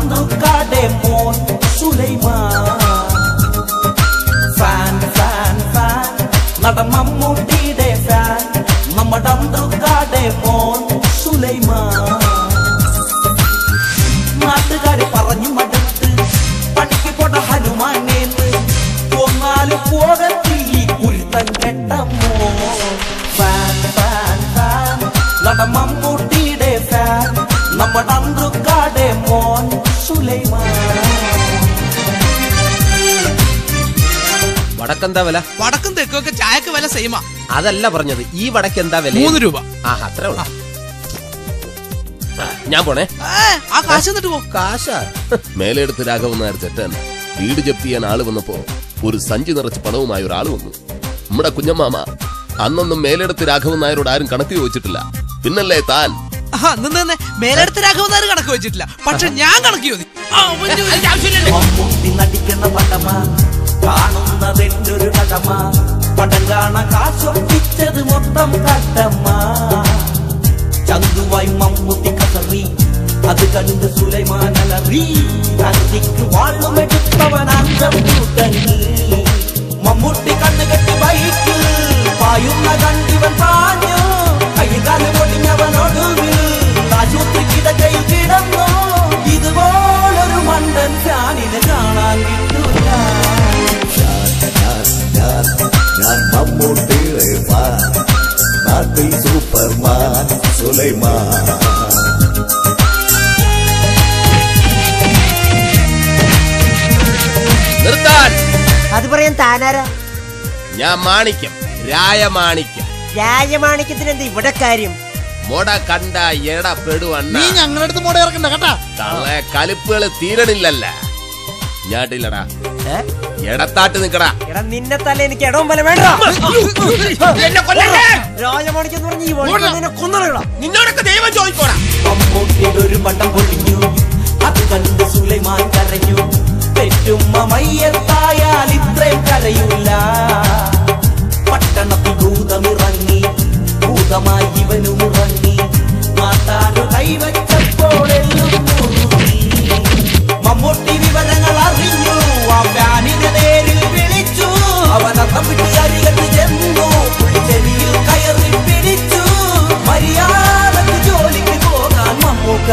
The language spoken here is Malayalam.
തന്ത്രുക്കാടെ മോൻ സുലൈമാൻ. ഫാൻ ഫാൻ ഫാൻ നടൻ മമ്മൂട്ടിയുടെ ഫാൻ നമ്മുടെ തന്ത്രുക്കാടെ മോൻ സുലൈമാൻ. നാട്ടുകാര് പറഞ്ഞു മടുത്ത് പണിക്ക് പോട ഹനുമാനേന്ന് കൊന്നാലും പോകത്തില്ല കുരുത്തൻ കെട്ട മോൻ. ഫാൻ ഫാൻ ഫാൻ നടൻ മമ്മൂട്ടിയുടെ ഫാൻ നമ്മുടെ തന്ത്രുക്കാടെ മോൻ സുലൈമാൻ. വടക്കെന്താ വില? വടക്കും തെക്കൊക്കെ ചായക്ക് വില സെയിമാ. അതല്ല പറഞ്ഞത്, ഈ വടക്ക് എന്താ വില? 3 രൂപ. അത്രേ ഉള്ളൂ. ഞാൻ പോണേ. ആ കാശ് എന്നിട്ട് പോ. കാശാ? മേലെടുത്ത് രാഘവൻ നായർ ചെറ്റൻ വീട് ജപ്തി ചെയ്യാൻ ആള് വന്നപ്പോ ഒരു സഞ്ചി നിറച്ച് പണവുമായി ഒരാൾ വന്നു. നമ്മുടെ കുഞ്ഞമ്മാമ അന്നൊന്നും മേലെടുത്ത് രാഘവൻ നായരോട് ആരും കണക്ക് ചോദിച്ചിട്ടില്ല. പിന്നല്ലേ താൻ? മേലെടുത്ത് രാഘവൻ നായർ കണക്ക് വെച്ചിട്ടില്ല, പക്ഷെ ഞാൻ കണക്ക് ചോദി. നടിക്കുന്ന പടമ കാണുന്നതെന്റെ ഒരു കടമ. പടം കാണാൻ കാശൊപ്പിച്ചത് മൊത്തം കട്ടമ്മ. ചന്തുവായി മമ്മൂട്ടി കസറി അത് കണ്ട് സുലൈമാൻ അലറി. കത്തിക്ക് വാളുമെടുത്തവൻ അന്തം കൂട്ടങ്ങി. മമ്മൂട്ടി കണ്ണുകെട്ടി ബൈക്കിൽ പായുന്ന കണ്ടിവൻ പാഞ്ഞു. കൈകാല് പൊടിഞ്ഞവനൊടുവിൽ ആശുപത്രി കിടക്കയിൽ കിടന്നു. ഇതുപോലൊരു മണ്ടൻ ഫാനിനെ കാണാൻ കിട്ടൂല. ഞാൻ മമ്മൂട്ടിയുടെ ഫാൻ, നാട്ടിൽ സൂപ്പർമാൻ സുലൈമാൻ. നിർത്താൻ. അത് പറയാൻ താനാരാ? ഞാൻ മാണിക്യം, രായമാണിക്യം. രാജമാണിക്യത്തിന് എന്താ ഇവിടെ കാര്യം? മോട കണ്ട എടപ്പെടുവണ്ണ. നീ ഞങ്ങളുടെ അടുത്ത് മോട ഇറക്കണ്ട കേട്ടാ. തള്ളെ കലിപ്പുകള് തീരണില്ലല്ല. ഞാട്ടില്ലടാ, എടത്താട്ട് നിക്കടാ. എടാ നിന്നെ തല്ല എനിക്ക് ഇടവും വല വേണ്ട. രാജമാണിക്യം എന്ന് പറഞ്ഞ ഈ കൊന്നള. നിന്നോടൊക്കെ ദൈവം ചോദിക്കോടാ. മമ്മൂട്ടിയുടെ ഒരു പട്ടം പൊളിഞ്ഞു, അത് കണ്ട് സുലൈമാൻ കരഞ്ഞു. പെറ്റുമ്മ മയ്യത്തായാൽ ഇത്രയും കരയൂല. പട്ടണത്തിൽ ഭൂതമിറങ്ങി, ഭൂതമായി ഇവനും ഇറങ്ങി. മാതാരു കൈവച്ചപ്പോഴെല്ലാം മമ്മൂട്ടി വിവരങ്ങൾ അറിഞ്ഞു. ആ ഫാനിനെ നേരിൽ വിളിച്ചു. അവനത്തം വിട്ട് അരികത്ത് ചെന്നു. പുളിച്ചെടിയിൽ കയറി പിടിച്ചു. മര്യാദക്ക് ജോലിക്ക് പോകാൻ മമ്മൂക്ക